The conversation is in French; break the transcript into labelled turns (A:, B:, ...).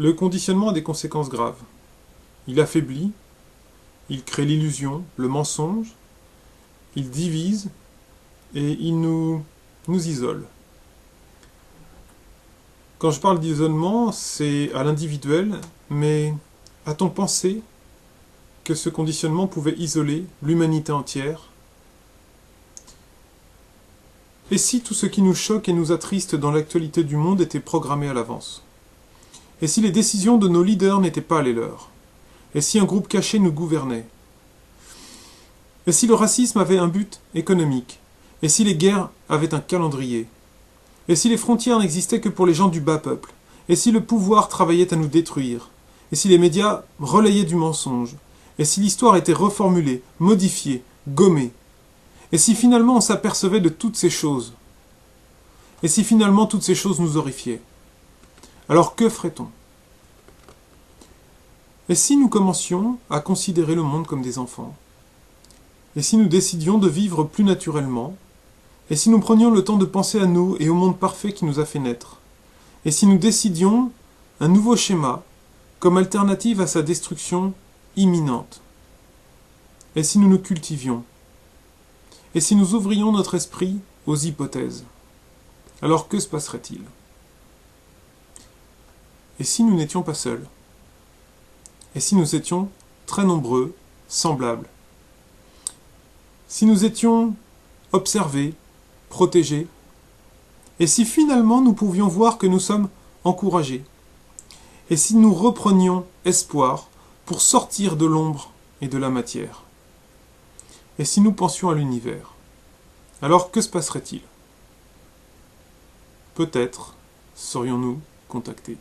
A: Le conditionnement a des conséquences graves. Il affaiblit, il crée l'illusion, le mensonge, il divise et il nous isole. Quand je parle d'isolement, c'est à l'individuel, mais a-t-on pensé que ce conditionnement pouvait isoler l'humanité entière? Et si tout ce qui nous choque et nous attriste dans l'actualité du monde était programmé à l'avance? Et si les décisions de nos leaders n'étaient pas les leurs? Et si un groupe caché nous gouvernait? Et si le racisme avait un but économique? Et si les guerres avaient un calendrier? Et si les frontières n'existaient que pour les gens du bas peuple? Et si le pouvoir travaillait à nous détruire? Et si les médias relayaient du mensonge? Et si l'histoire était reformulée, modifiée, gommée? Et si finalement on s'apercevait de toutes ces choses? Et si finalement toutes ces choses nous horrifiaient? Alors que ferait-on? Et si nous commencions à considérer le monde comme des enfants? Et si nous décidions de vivre plus naturellement? Et si nous prenions le temps de penser à nous et au monde parfait qui nous a fait naître? Et si nous décidions un nouveau schéma comme alternative à sa destruction imminente? Et si nous nous cultivions? Et si nous ouvrions notre esprit aux hypothèses? Alors que se passerait-il? Et si nous n'étions pas seuls? Et si nous étions très nombreux, semblables? Si nous étions observés, protégés? Et si finalement nous pouvions voir que nous sommes encouragés? Et si nous reprenions espoir pour sortir de l'ombre et de la matière? Et si nous pensions à l'univers? Alors que se passerait-il? Peut-être serions-nous contactés.